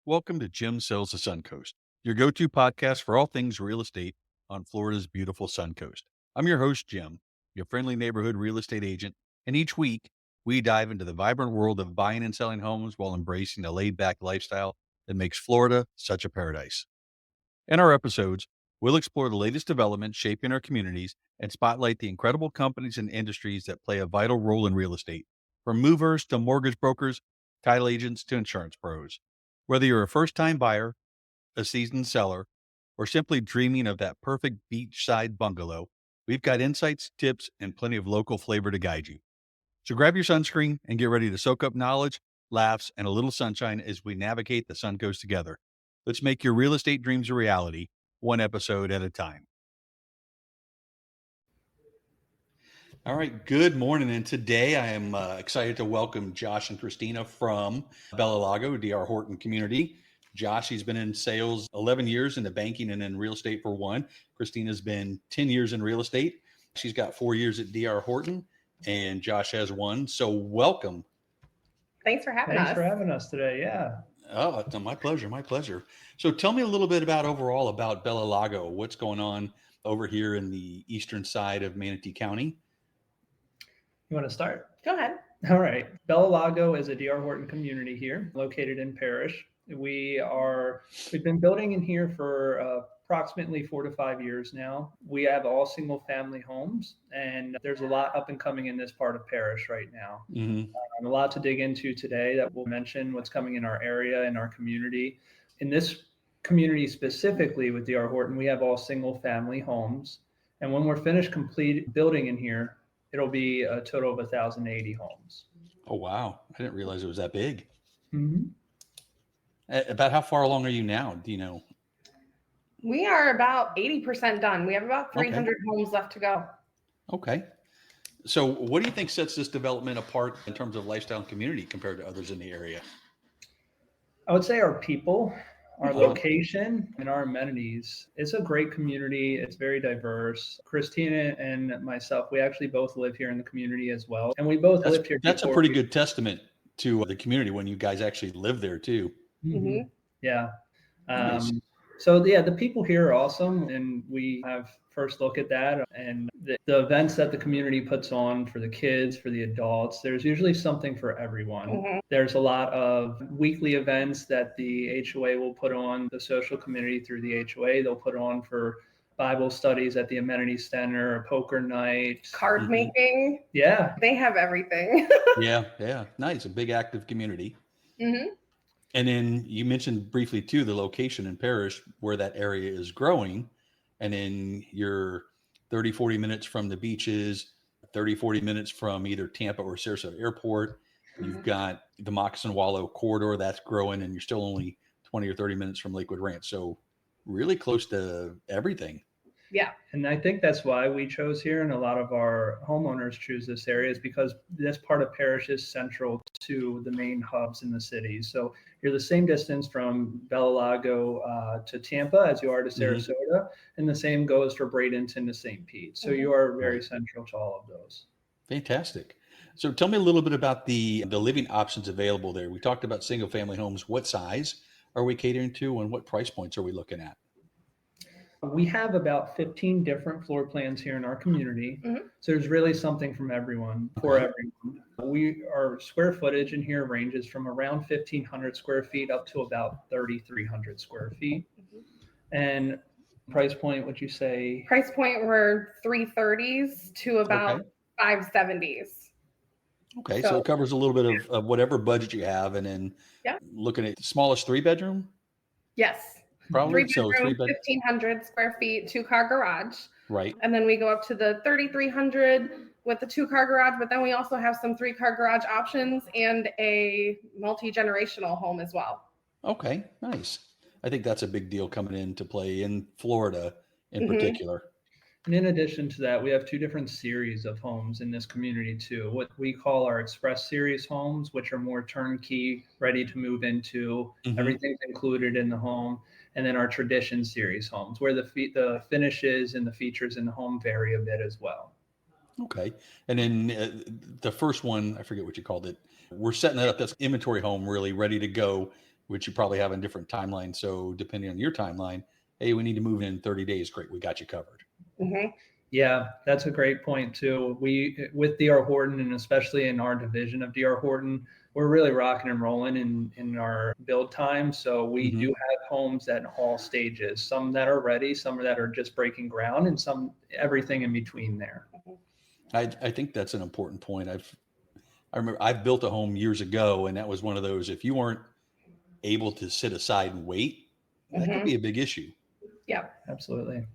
Welcome to Jim Sells the Suncoast, your go-to podcast for all things real estate on Florida's beautiful Suncoast. I'm your host, Jim, your friendly neighborhood real estate agent, and each week we dive into the vibrant world of buying and selling homes while embracing the laid-back lifestyle that makes Florida such a paradise. In our episodes, we'll explore the latest developments shaping our communities and spotlight the incredible companies and industries that play a vital role in real estate, from movers to mortgage brokers, title agents to insurance pros. Whether you're a first-time buyer, a seasoned seller, or simply dreaming of that perfect beachside bungalow, we've got insights, tips, and plenty of local flavor to guide you. So grab your sunscreen and get ready to soak up knowledge, laughs, and a little sunshine as we navigate the Suncoast together. Let's make your real estate dreams a reality, one episode at a time. All right, good morning. And today I am excited to welcome Josh and Christina from Bella Lago, DR Horton community. Josh, he's been in sales 11 years, into banking and in real estate for 1. Christina's been 10 years in real estate. She's got 4 years at DR Horton, and Josh has 1. So welcome. Thanks for having us today. Yeah. Oh, it's my pleasure. My pleasure. So tell me a little bit overall about Bella Lago. What's going on over here in the eastern side of Manatee County? You want to start? Go ahead. All right. Bella Lago is a DR Horton community here, located in Parrish. We've been building in here for approximately 4 to 5 years now. We have all single family homes, and there's a lot up and coming in this part of Parrish right now. A lot to dig into today that we'll mention what's coming in our area, in our community. In this community specifically with DR Horton, we have all single family homes. And when we're finished complete building in here, it'll be a total of 1,080 homes. Oh, wow. I didn't realize it was that big. Mm-hmm. About how far along are you now? Do you know? We are about 80% done. We have about 300 homes left to go. Okay. So what do you think sets this development apart in terms of lifestyle and community compared to others in the area? I would say our people, our location, and our amenities. It's a great community. It's very diverse. Christina and myself, we actually both live here in the community as well. And we both lived here. That's a pretty good testament to the community when you guys actually live there too. Mm-hmm. Yeah. Nice. So yeah, the people here are awesome, and we have first look at that, and the events that the community puts on for the kids, for the adults. There's usually something for everyone. There's a lot of weekly events that the HOA will put on, the social community through the HOA. They'll put on for Bible studies at the amenity center, a poker night, card making. Yeah. They have everything. Yeah. Nice. A big active community. And then you mentioned briefly too, the location in Parrish where that area is growing. And then you're 30, 40 minutes from the beaches, 30, 40 minutes from either Tampa or Sarasota airport. You've got the Moccasin Wallow corridor that's growing, and you're still only 20 or 30 minutes from Lakewood Ranch. So really close to everything. Yeah. And I think that's why we chose here, and a lot of our homeowners choose this area, is because this part of Parrish is central to the main hubs in the city. So you're the same distance from Bella Lago to Tampa as you are to Sarasota, and the same goes for Bradenton to St. Pete. So you are very central to all of those. Fantastic. So tell me a little bit about the living options available there. We talked about single family homes. What size are we catering to, and what price points are we looking at? We have about 15 different floor plans here in our community. So there's really something from everyone, for everyone. Our square footage in here ranges from around 1,500 square feet up to about 3,300 square feet. And price point, would you say? Price point, we're 330s to about 570s. Okay, so it covers a little bit of whatever budget you have, and then looking at the smallest 3-bedroom? Yes. Probably. 3-bedroom, 1,500 square feet, 2-car garage. Right. And then we go up to the 3,300 with the 2-car garage, but then we also have some 3-car garage options and a multi-generational home as well. Okay, nice. I think that's a big deal coming into play in Florida in particular. And in addition to that, we have 2 different series of homes in this community too. What we call our Express Series homes, which are more turnkey, ready to move into. Everything's included in the home. And then our Tradition Series homes, where the finishes and the features in the home vary a bit as well. Okay. And then the first one, I forget what you called it. We're setting that up. That's inventory home, really ready to go. which you probably have a different timeline. So depending on your timeline, hey, we need to move in 30 days. Great. We got you covered. Mhm. Yeah, that's a great point too. We, with DR Horton, and especially in our division of DR Horton, we're really rocking and rolling in our build time. So we do have homes at all stages, some that are ready, some that are just breaking ground, and some everything in between there. I think that's an important point. I remember I've built a home years ago, and that was one of those, if you weren't able to sit aside and wait, that could be a big issue. Yep. Absolutely.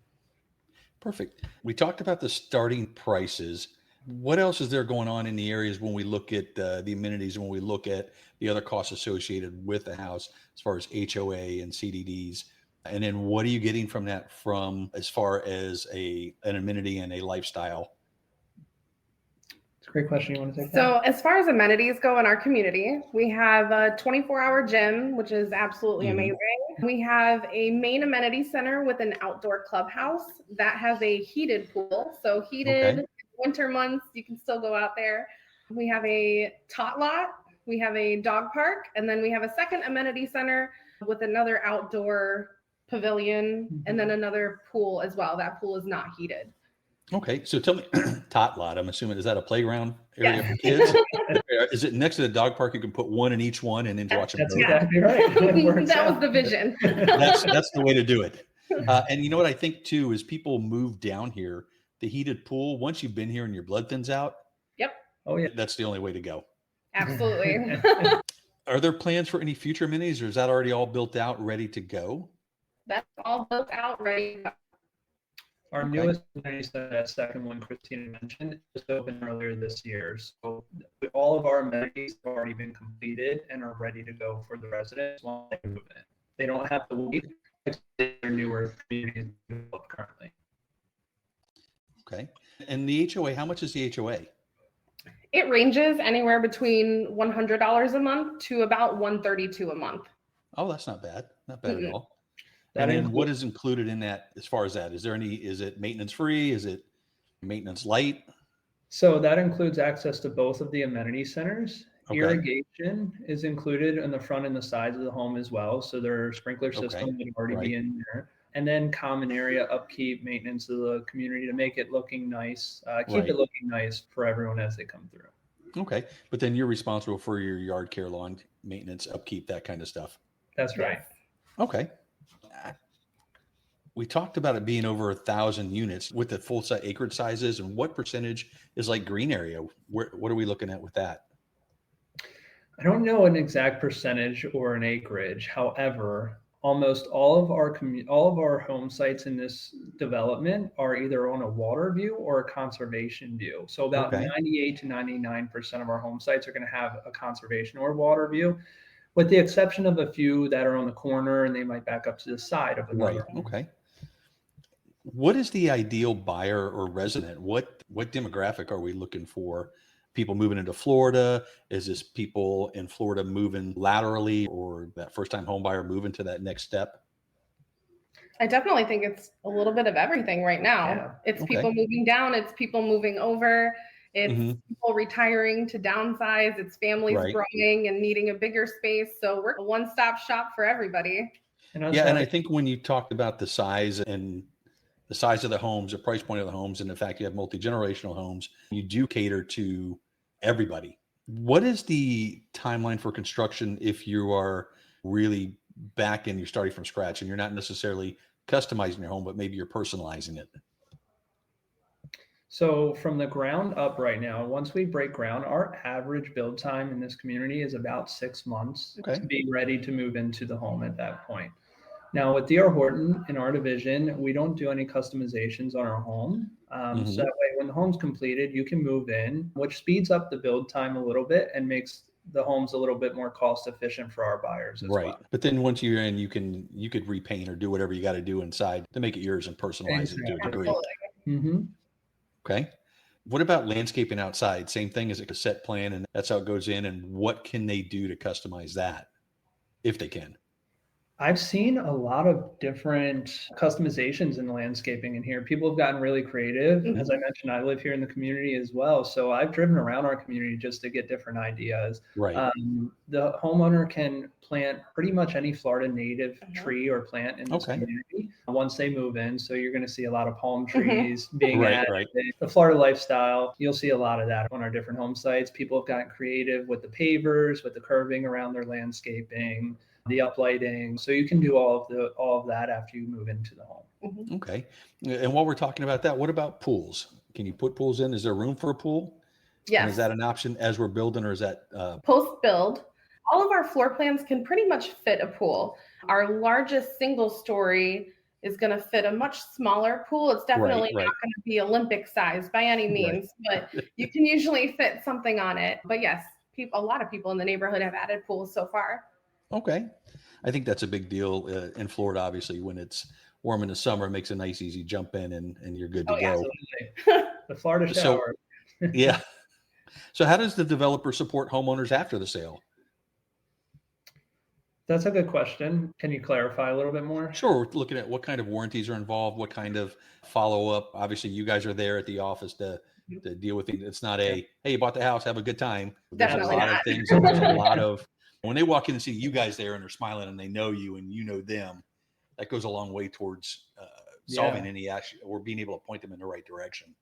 Perfect. We talked about the starting prices. What else is there going on in the areas when we look at the amenities, when we look at the other costs associated with the house as far as HOA and CDDs? And then what are you getting from that from as far as an amenity and a lifestyle? It's a great question. You want to take that? So as far as amenities go in our community, we have a 24-hour gym, which is absolutely amazing. We have a main amenity center with an outdoor clubhouse that has a heated pool. So heated winter months, you can still go out there. We have a tot lot. We have a dog park. And then we have a second amenity center with another outdoor pavilion and then another pool as well. That pool is not heated. Okay, so tell me, tot lot, I'm assuming, is that a playground area for kids? Is it next to the dog park? You can put one in each one and then watch them That's go. exactly right. That was the vision. That's the way to do it. And you know what I think too is people move down here. The heated pool, once you've been here and your blood thins out, Oh yeah, that's the only way to go. Absolutely. Are there plans for any future amenities, or is that already all built out, ready to go? That's all built out, ready. our newest amenity center, that second one Christina mentioned, just opened earlier this year. So all of our amenities have already been completed and are ready to go for the residents while they move in. They don't have to wait. They're newer communities currently. Okay. And the HOA, how much is the HOA? It ranges anywhere between $100 a month to about $132 a month. Oh, that's not bad. Not bad at all. That And then includes- what is included in that as far as that? Is it maintenance free? Is it maintenance light? So that includes access to both of the amenity centers. Okay. Irrigation is included in the front and the sides of the home as well. So their sprinkler system would already be in there. And then common area upkeep, maintenance of the community to make it looking nice, keep it looking nice for everyone as they come through. Okay. But then you're responsible for your yard care, lawn maintenance, upkeep, that kind of stuff. That's right. Okay. We talked about it being over 1,000 units with the full site acreage sizes, and what percentage is like green area? What are we looking at with that? I don't know an exact percentage or an acreage. However, almost all of our home sites in this development are either on a water view or a conservation view. So about 98 to 99% of our home sites are going to have a conservation or water view, with the exception of a few that are on the corner and they might back up to the side of another home. Okay. What is the ideal buyer or resident? What demographic are we looking for? People moving into Florida? Is this people in Florida moving laterally, or that first time home buyer moving to that next step? I definitely think it's a little bit of everything right now. Yeah. It's people moving down, it's people moving over, it's people retiring to downsize, it's families growing and needing a bigger space. So we're a one-stop shop for everybody. And I think when you talked about the size and the size of the homes, the price point of the homes, and the fact you have multi-generational homes, you do cater to everybody. What is the timeline for construction if you are really back and you're starting from scratch and you're not necessarily customizing your home, but maybe you're personalizing it? So from the ground up right now, once we break ground, our average build time in this community is about 6 months to be ready to move into the home at that point. Now with DR Horton in our division, we don't do any customizations on our home. So that way when the home's completed, you can move in, which speeds up the build time a little bit and makes the homes a little bit more cost efficient for our buyers as well. But then once you're in, you could repaint or do whatever you got to do inside to make it yours and personalize it to a degree. Okay. What about landscaping outside? Same thing, as a set plan, and that's how it goes in. And what can they do to customize that if they can? I've seen a lot of different customizations in the landscaping in here. People have gotten really creative. As I mentioned, I live here in the community as well. So I've driven around our community just to get different ideas. Right. The homeowner can plant pretty much any Florida native tree or plant in this community once they move in. So you're going to see a lot of palm trees being added. Right. The Florida lifestyle, you'll see a lot of that on our different home sites. People have gotten creative with the pavers, with the curving around their landscaping, the uplighting. So you can do all of that after you move into the home. Okay. And while we're talking about that, what about pools? Can you put pools in? Is there room for a pool? Yes. And is that an option as we're building, or is that post-build? All of our floor plans can pretty much fit a pool. Our largest single story is going to fit a much smaller pool. It's definitely not going to be Olympic size by any means, but you can usually fit something on it. But yes, a lot of people in the neighborhood have added pools so far. Okay. I think that's a big deal in Florida. Obviously, when it's warm in the summer, it makes a nice, easy jump in and you're good to go. Absolutely. The Florida shower. So, yeah. So how does the developer support homeowners after the sale? That's a good question. Can you clarify a little bit more? Sure. We're looking at what kind of warranties are involved, what kind of follow-up. Obviously, you guys are there at the office to deal with it. It's not hey, you bought the house, have a good time. There's a lot of things. There's a lot of, when they walk in and see you guys there and they're smiling and they know you and you know them, that goes a long way towards solving any issue or being able to point them in the right direction.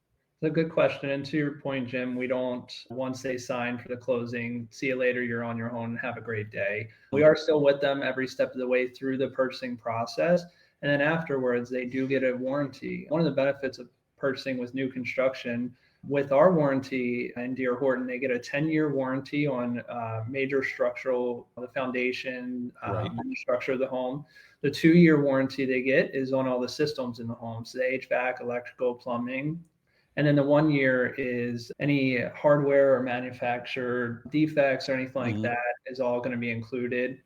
It's a good question. And to your point, Jim, we don't, once they sign for the closing, see you later, you're on your own, have a great day. We are still with them every step of the way through the purchasing process. And then afterwards, they do get a warranty. One of the benefits of purchasing with new construction, with our warranty in DR Horton, they get a 10-year warranty on major structural, the foundation, the structure of the home. The 2-year warranty they get is on all the systems in the home. So the HVAC, electrical, plumbing. And then the 1 year is any hardware or manufacturer defects or anything like that is all going to be included.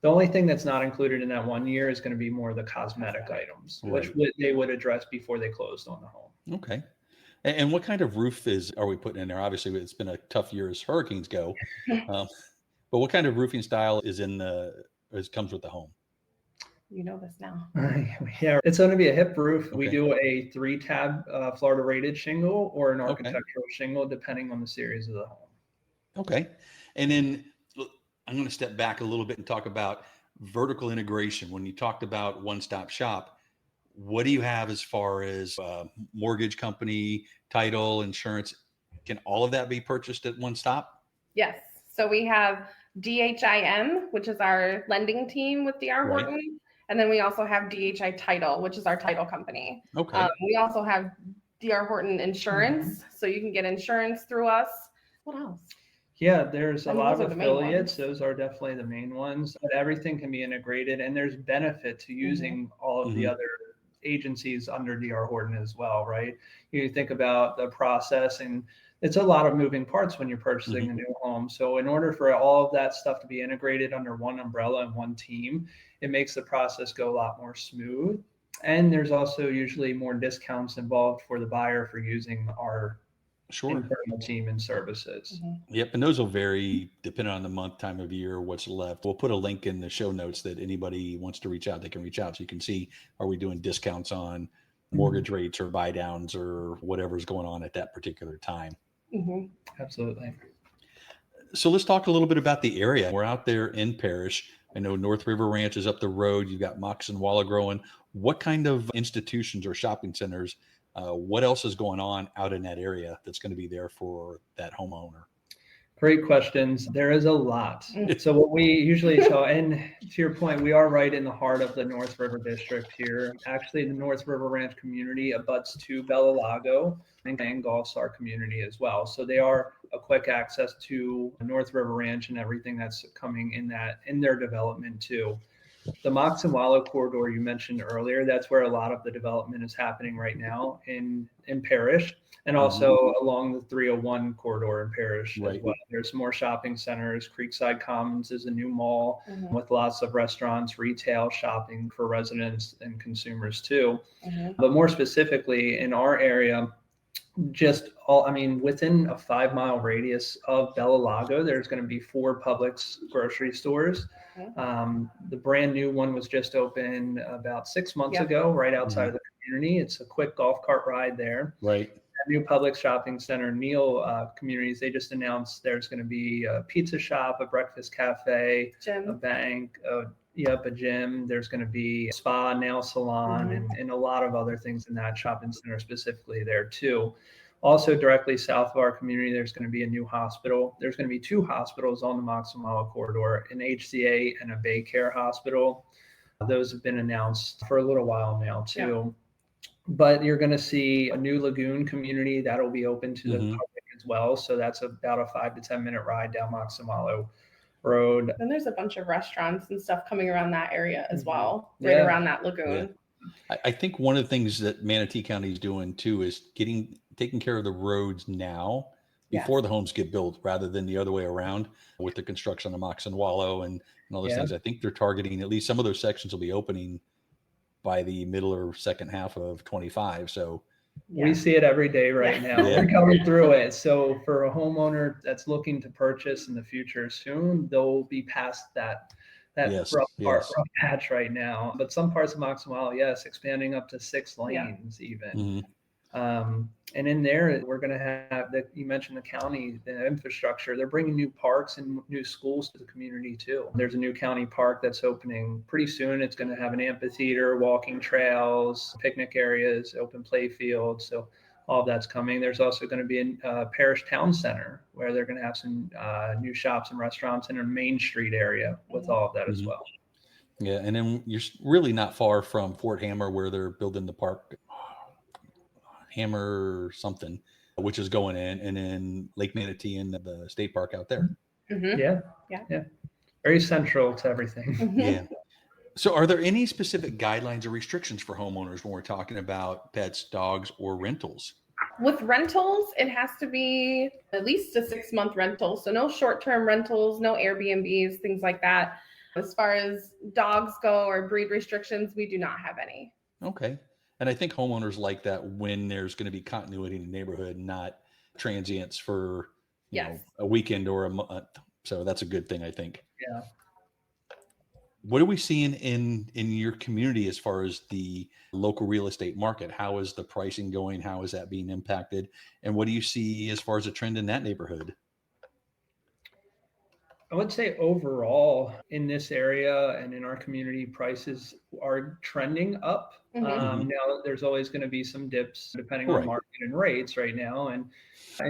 The only thing that's not included in that 1 year is going to be more of the cosmetic items, which they would address before they closed on the home. Okay. And what kind of roof are we putting in there? Obviously, it's been a tough year as hurricanes go. But what kind of roofing style comes with the home? You know this now. Yeah, it's going to be a hip roof. Okay. We do a 3-tab Florida rated shingle or an architectural shingle, depending on the series of the home. Okay. And then I'm going to step back a little bit and talk about vertical integration. When you talked about one-stop shop, what do you have as far as mortgage company, title, insurance? Can all of that be purchased at one stop? Yes. So we have DHIM, which is our lending team with DR Horton. And then we also have DHI Title, which is our title company. Okay. We also have DR Horton Insurance. So you can get insurance through us. What else? Yeah, there's a lot of affiliates. Those are definitely the main ones. But everything can be integrated, and there's benefit to using all of the other agencies under DR Horton as well, right? You think about the process, and it's a lot of moving parts when you're purchasing a new home. So in order for all of that stuff to be integrated under one umbrella and one team, it makes the process go a lot more smooth. And there's also usually more discounts involved for the buyer for using our internal team and services. Yep. And those will vary depending on the month, time of year, what's left. We'll put a link in the show notes that anybody wants to reach out, they can reach out. So you can see, are we doing discounts on mortgage rates or buy downs or whatever's going on at that particular time. Absolutely. So let's talk a little bit about the area. We're out there in Parrish. I know North River Ranch is up the road. You've got moccasin wallow growing. What kind of institutions or shopping centers, what else is going on out in that area that's going to be there for that homeowner? Great questions. There is a lot. So what we usually tell, and to your point, we are right in the heart of the North River District here. Actually, the North River Ranch community abuts to Bella Lago and Gulfstar community as well. So they are a quick access to North River Ranch and everything that's coming in their development too. The moccasin wallow corridor you mentioned earlier, that's where a lot of the development is happening right now in Parrish, and also along the 301 corridor in Parrish as well. There's more shopping centers. Creekside Commons is a new mall with lots of restaurants, retail, shopping for residents and consumers too. But more specifically in our area, just all, I mean, within a 5 mile radius of Bella Lago, there's going to be 4 Publix grocery stores. The brand new one was just open about 6 months ago, right outside of the community. It's a quick golf cart ride there. Right. That new Publix shopping center, Neal Communities, they just announced there's going to be a pizza shop, a breakfast cafe, Gym. a bank, a gym. There's going to be a spa, nail salon, and a lot of other things in that shopping center specifically there too. Also, directly south of our community, there's going to be a new hospital. There's going to be 2 hospitals on the Maximala corridor, an HCA and a Baycare hospital. Those have been announced for a little while now too. But you're going to see a new lagoon community that'll be open to the public as well. So that's about a 5 to 10 minute ride down Maximala Road. And there's a bunch of restaurants and stuff coming around that area as well, right around that lagoon. I think one of the things that Manatee County is doing too is taking care of the roads now before the homes get built, rather than the other way around with the construction of Mox and Wallow and all those things. I think they're targeting at least some of those sections will be opening by the middle or second half of 25. So we see it every day right now. We're coming through it. So for a homeowner that's looking to purchase in the future soon, they'll be past that rough patch right now. But some parts of Maximala, expanding up to 6 lanes even. And in there, we're going to have you mentioned the county, the infrastructure. They're bringing new parks and new schools to the community too. There's a new county park that's opening pretty soon. It's going to have an amphitheater, walking trails, picnic areas, open play fields. So all of that's coming. There's also going to be a Parrish Town Center where they're going to have some new shops and restaurants in a Main Street area with all of that as well. Yeah, and then you're really not far from Fort Hammer where they're building the park. Hammer something, which is going in, and then Lake Manatee and the state park out there. Yeah. Very central to everything. So are there any specific guidelines or restrictions for homeowners when we're talking about pets, dogs, or rentals? With rentals, it has to be at least a 6-month rental. So no short-term rentals, no Airbnbs, things like that. As far as dogs go or breed restrictions, we do not have any. Okay. And I think homeowners like that when there's going to be continuity in the neighborhood, not transients for a weekend or a month. So that's a good thing, I think. Yeah. What are we seeing in your community as far as the local real estate market? How is the pricing going? How is that being impacted? And what do you see as far as a trend in that neighborhood? I would say overall in this area and in our community, prices are trending up. Now there's always going to be some dips depending on market and rates right now. And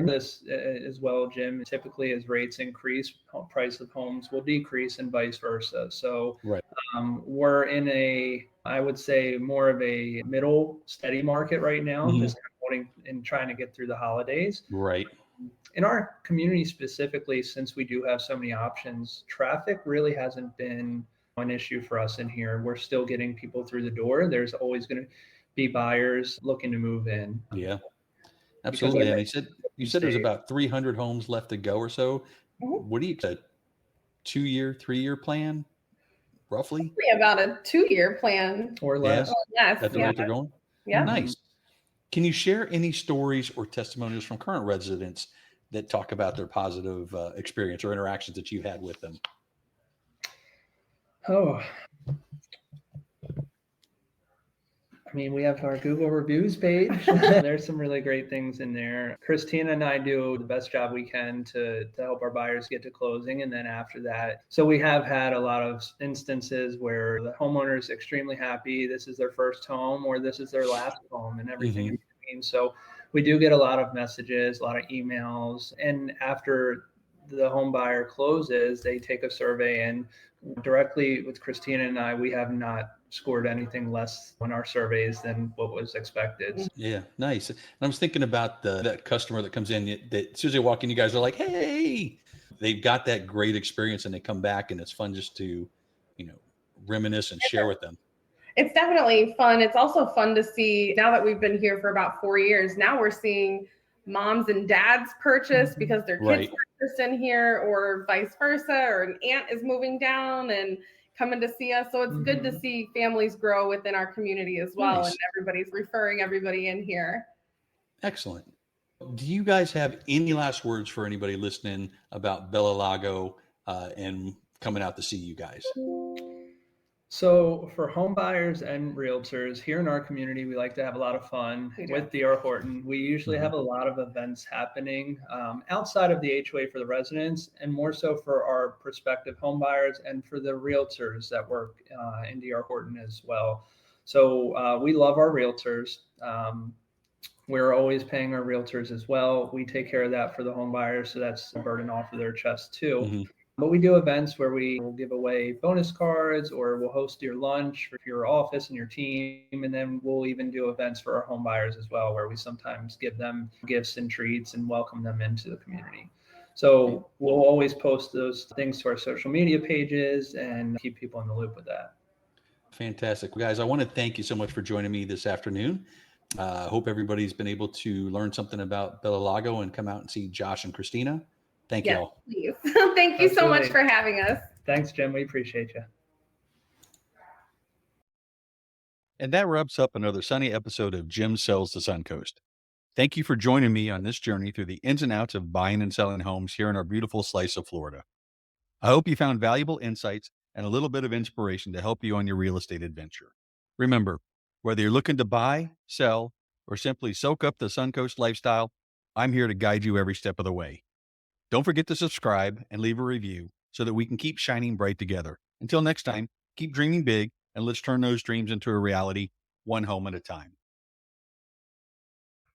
this as well, Jim, typically as rates increase, price of homes will decrease and vice versa. So we're in I would say more of a middle steady market right now, just kind of wanting and trying to get through the holidays. Right. In our community specifically, since we do have so many options, traffic really hasn't been an issue for us in here. We're still getting people through the door. There's always going to be buyers looking to move in. Yeah, absolutely. And you said there's about 300 homes left to go or so. What do you get? 2-year, 3-year plan, roughly? About a 2-year plan or less. Yes. That's the rate they're going. Yeah. Nice. Can you share any stories or testimonials from current residents that talk about their positive experience or interactions that you've had with them? I mean, we have our Google reviews page. There's some really great things in there. Christina and I do the best job we can to help our buyers get to closing. And then after that, so we have had a lot of instances where the homeowner is extremely happy. This is their first home or this is their last home and everything in between. So we do get a lot of messages, a lot of emails. And after the home buyer closes, they take a survey, and directly with Christina and I, we have not scored anything less on our surveys than what was expected. Yeah, nice. And I was thinking about that customer that comes in, that as soon as they walk in, you guys are like, hey, they've got that great experience and they come back, and it's fun just to, reminisce and share with them. It's definitely fun. It's also fun to see, now that we've been here for about 4 years, now we're seeing moms and dads purchase because their kids purchased in here, or vice versa, or an aunt is moving down and coming to see us. So it's good to see families grow within our community as well. Nice. And everybody's referring everybody in here. Excellent. Do you guys have any last words for anybody listening about Bella Lago and coming out to see you guys? So for home buyers and realtors here in our community, we like to have a lot of fun with DR Horton. We usually have a lot of events happening outside of the HOA for the residents, and more so for our prospective home buyers and for the realtors that work in DR Horton as well. So we love our realtors. We're always paying our realtors as well. We take care of that for the home buyers, so that's a burden off of their chest too. Mm-hmm. But we do events where we will give away bonus cards, or we'll host your lunch for your office and your team. And then we'll even do events for our home buyers as well, where we sometimes give them gifts and treats and welcome them into the community. So we'll always post those things to our social media pages and keep people in the loop with that. Fantastic. Guys, I want to thank you so much for joining me this afternoon. I hope everybody's been able to learn something about Bella Lago and come out and see Josh and Christina. Thank you all. Please. Thank you so much for having us. Thanks, Jim. We appreciate you. And that wraps up another sunny episode of Jim Sells the Suncoast. Thank you for joining me on this journey through the ins and outs of buying and selling homes here in our beautiful slice of Florida. I hope you found valuable insights and a little bit of inspiration to help you on your real estate adventure. Remember, whether you're looking to buy, sell, or simply soak up the Suncoast lifestyle, I'm here to guide you every step of the way. Don't forget to subscribe and leave a review so that we can keep shining bright together. Until next time, keep dreaming big and let's turn those dreams into a reality, one home at a time.